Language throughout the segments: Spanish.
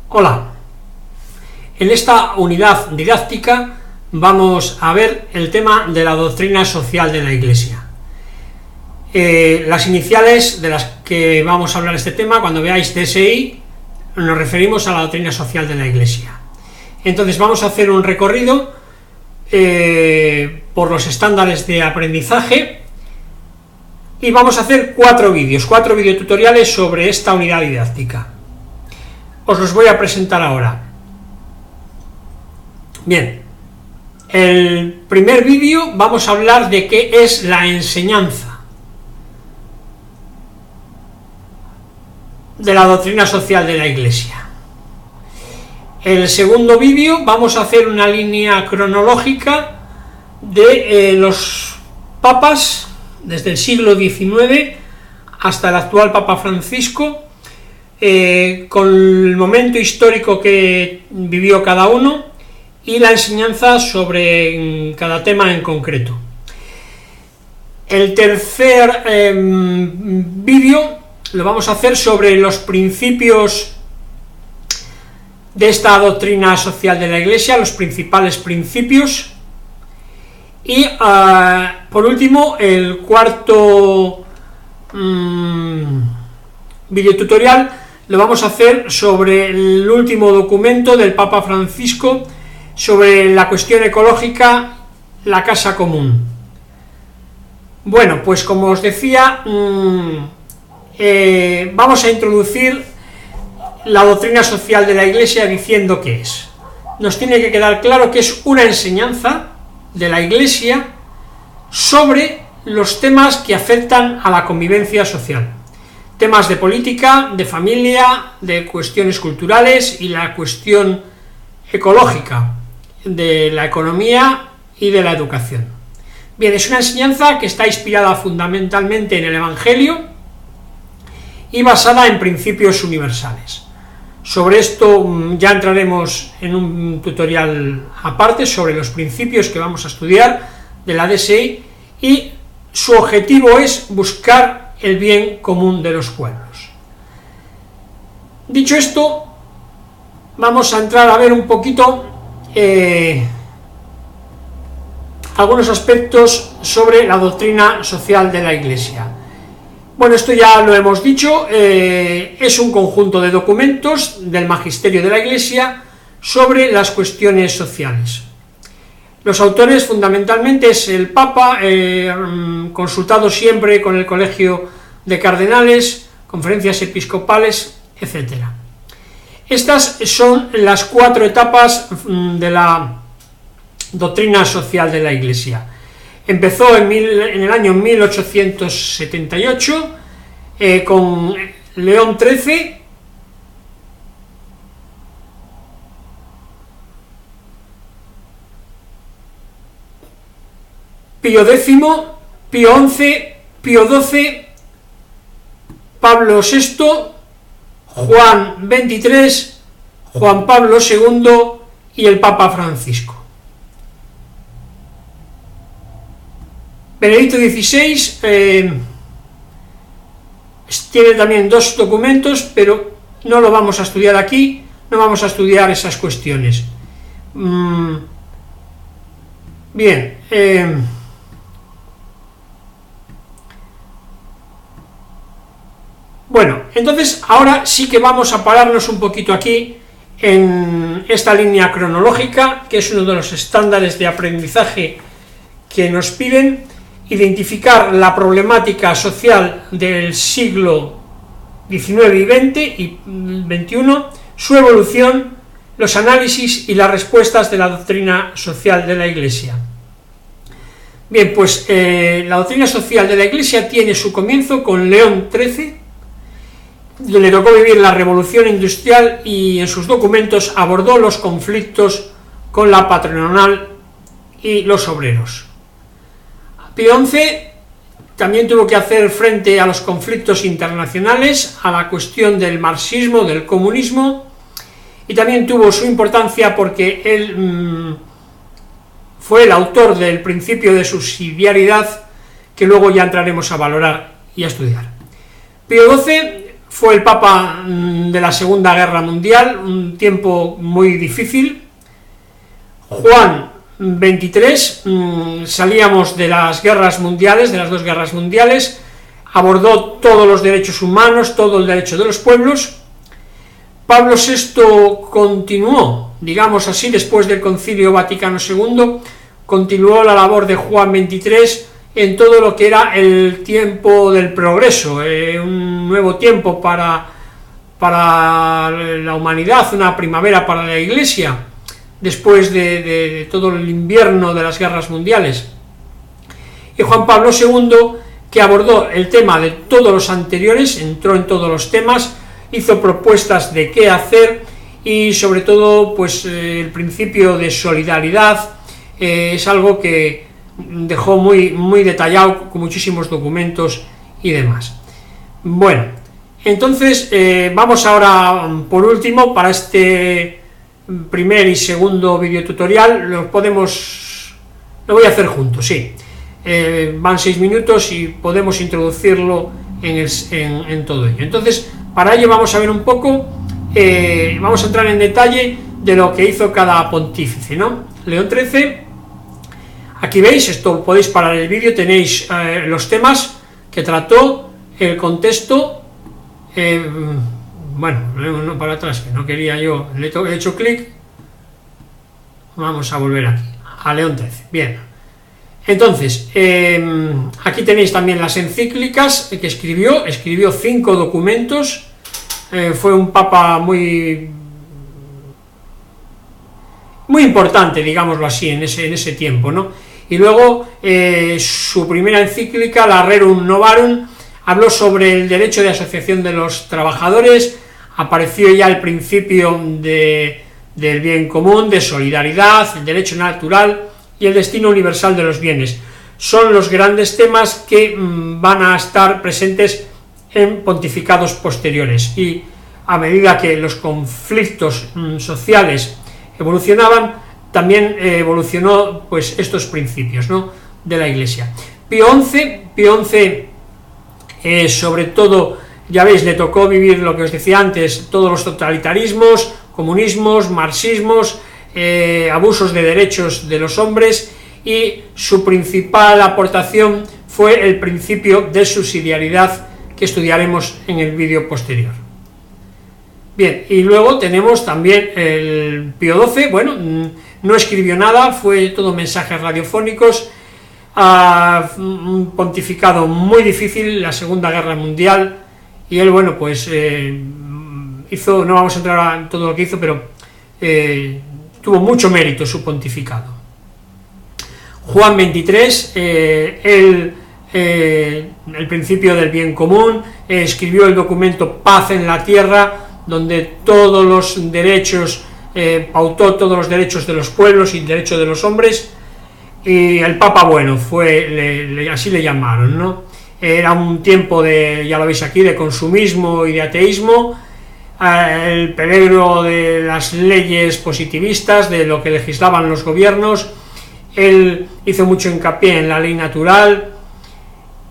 Hola, en esta unidad didáctica vamos a ver el tema de la doctrina social de la Iglesia. Las iniciales de las que vamos a hablar este tema, cuando veáis DSI, nos referimos a la doctrina social de la Iglesia. Entonces vamos a hacer un recorrido por los estándares de aprendizaje y vamos a hacer cuatro videotutoriales sobre esta unidad didáctica. Os los voy a presentar ahora. Bien, el primer vídeo vamos a hablar de qué es la enseñanza de la doctrina social de la Iglesia. El segundo vídeo vamos a hacer una línea cronológica de los papas desde el siglo XIX hasta el actual Papa Francisco, con el momento histórico que vivió cada uno y la enseñanza sobre cada tema en concreto. El tercer vídeo lo vamos a hacer sobre los principios de esta doctrina social de la Iglesia, los principales principios, y por último el cuarto videotutorial lo vamos a hacer sobre el último documento del Papa Francisco sobre la cuestión ecológica, la casa común. Bueno, pues como os decía, vamos a introducir la doctrina social de la Iglesia diciendo qué es. Nos tiene que quedar claro que es una enseñanza de la Iglesia sobre los temas que afectan a la convivencia social. Temas de política, de familia, de cuestiones culturales y la cuestión ecológica, de la economía y de la educación. Bien, es una enseñanza que está inspirada fundamentalmente en el Evangelio y basada en principios universales. Sobre esto ya entraremos en un tutorial aparte sobre los principios que vamos a estudiar de la DSI, y su objetivo es buscar el bien común de los pueblos. Dicho esto, vamos a entrar a ver un poquito algunos aspectos sobre la doctrina social de la Iglesia. Bueno, esto ya lo hemos dicho, es un conjunto de documentos del magisterio de la Iglesia sobre las cuestiones sociales. Los autores fundamentalmente es el Papa, consultado siempre con el Colegio de Cardenales, conferencias episcopales, etc. Estas son las cuatro etapas de la doctrina social de la Iglesia. Empezó en el año 1878 con León XIII, Pío X, Pío XI, Pío XII, Pablo VI, Juan XXIII, Juan Pablo II y el Papa Francisco. Benedicto XVI tiene también dos documentos, pero no lo vamos a estudiar aquí, no vamos a estudiar esas cuestiones. Bien, bueno, entonces ahora sí que vamos a pararnos un poquito aquí en esta línea cronológica, que es uno de los estándares de aprendizaje que nos piden: identificar la problemática social del siglo XIX y XX y XXI, su evolución, los análisis y las respuestas de la doctrina social de la Iglesia. Bien, pues la doctrina social de la Iglesia tiene su comienzo con León XIII, le tocó vivir la revolución industrial y en sus documentos abordó los conflictos con la patronal y los obreros. Pío XI también tuvo que hacer frente a los conflictos internacionales, a la cuestión del marxismo, del comunismo, y también tuvo su importancia porque él fue el autor del principio de subsidiariedad, que luego ya entraremos a valorar y a estudiar. Pío XII fue el Papa de la Segunda Guerra Mundial, un tiempo muy difícil. Juan XXIII, salíamos de las guerras mundiales, de las dos guerras mundiales, abordó todos los derechos humanos, todo el derecho de los pueblos. Pablo VI continuó, digamos así, después del Concilio Vaticano II, continuó la labor de Juan XXIII en todo lo que era el tiempo del progreso, un nuevo tiempo para la humanidad, una primavera para la Iglesia, después de todo el invierno de las guerras mundiales. Y Juan Pablo II, que abordó el tema de todos los anteriores, entró en todos los temas, hizo propuestas de qué hacer y sobre todo pues el principio de solidaridad es algo que dejó muy detallado con muchísimos documentos y demás. Bueno, entonces vamos ahora por último para este primer y segundo videotutorial, lo voy a hacer juntos, sí. Van 6 minutos y podemos introducirlo en todo ello. Entonces, para ello vamos a ver un poco, vamos a entrar en detalle de lo que hizo cada pontífice, ¿no? León XIII, aquí veis, esto podéis parar el vídeo, tenéis los temas que trató, el contexto, bueno, no para atrás, que no quería yo, le he hecho clic, vamos a volver aquí, a León XIII, bien. Entonces, aquí tenéis también las encíclicas que escribió 5 documentos, fue un papa muy importante, digámoslo así, en ese tiempo, ¿no? Y luego, su primera encíclica, la Rerum Novarum, habló sobre el derecho de asociación de los trabajadores, apareció ya el principio del bien común, de solidaridad, el derecho natural y el destino universal de los bienes. Son los grandes temas que van a estar presentes en pontificados posteriores, y a medida que los conflictos sociales evolucionaban, también evolucionó pues estos principios, ¿no?, de la Iglesia. Pío XI, sobre todo, ya veis, le tocó vivir lo que os decía antes, todos los totalitarismos, comunismos, marxismos, abusos de derechos de los hombres, y su principal aportación fue el principio de subsidiariedad, que estudiaremos en el vídeo posterior. Bien, y luego tenemos también el Pío XII, bueno, no escribió nada, fue todo mensajes radiofónicos, un pontificado muy difícil, la Segunda Guerra Mundial, y él, bueno, pues hizo, no vamos a entrar en todo lo que hizo, pero tuvo mucho mérito su pontificado. Juan XXIII, el principio del bien común, escribió el documento Paz en la Tierra, donde todos los derechos, pautó todos los derechos de los pueblos y derechos de los hombres, y el Papa Bueno fue, así le llamaron, ¿no? Era un tiempo de, ya lo veis aquí, de consumismo y de ateísmo, el peligro de las leyes positivistas, de lo que legislaban los gobiernos. Él hizo mucho hincapié en la ley natural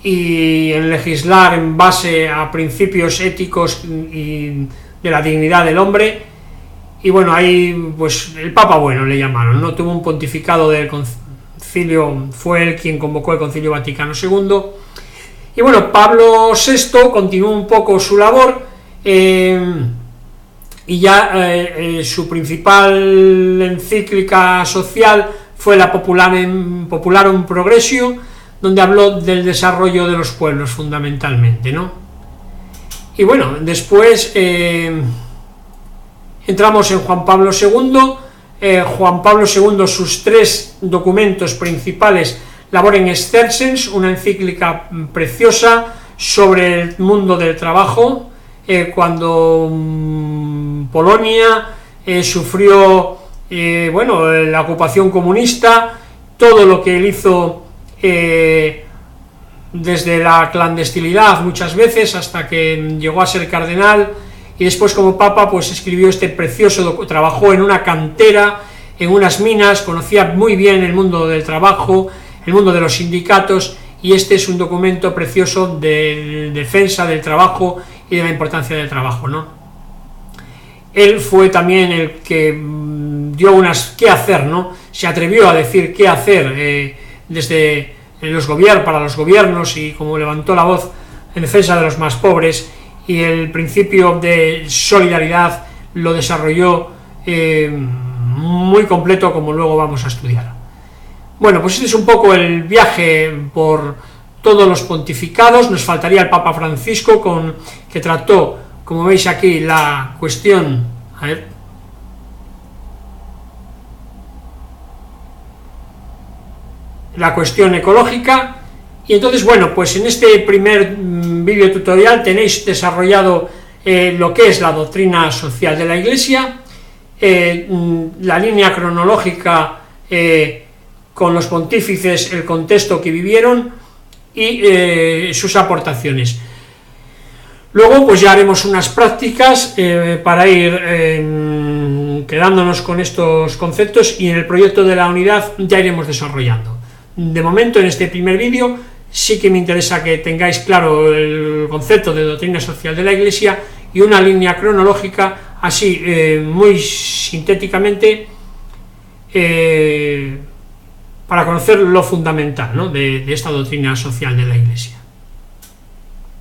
y en legislar en base a principios éticos y de la dignidad del hombre, y bueno, ahí pues el Papa Bueno le llamaron, no tuvo un pontificado del concilio, fue él quien convocó el Concilio Vaticano II, y bueno, Pablo VI continuó un poco su labor, y ya su principal encíclica social fue la Popularum Progressio, donde habló del desarrollo de los pueblos fundamentalmente, ¿no? Y bueno, después entramos en Juan Pablo II. Juan Pablo II, sus 3 documentos principales, Laborem Exercens, una encíclica preciosa sobre el mundo del trabajo, cuando Polonia sufrió bueno, la ocupación comunista, todo lo que él hizo desde la clandestinidad muchas veces hasta que llegó a ser cardenal, y después como papa pues escribió este precioso, trabajó en una cantera, en unas minas, conocía muy bien el mundo del trabajo, el mundo de los sindicatos, y este es un documento precioso de defensa del trabajo y de la importancia del trabajo, ¿no? Él fue también el que dio unas qué hacer, ¿no? Se atrevió a decir qué hacer desde los gobiernos, para los gobiernos, y como levantó la voz en defensa de los más pobres, y el principio de solidaridad lo desarrolló muy completo, como luego vamos a estudiar. Bueno, pues este es un poco el viaje por todos los pontificados. Nos faltaría el Papa Francisco, que trató, como veis aquí, la cuestión, la cuestión ecológica. Y entonces, bueno, pues en este primer vídeo tutorial tenéis desarrollado lo que es la doctrina social de la Iglesia, la línea cronológica con los pontífices, el contexto que vivieron y sus aportaciones. Luego pues ya haremos unas prácticas para ir quedándonos con estos conceptos, y en el proyecto de la unidad ya iremos desarrollando. De momento, en este primer vídeo sí que me interesa que tengáis claro el concepto de doctrina social de la Iglesia y una línea cronológica, así muy sintéticamente, para conocer lo fundamental, ¿no?, de esta doctrina social de la Iglesia.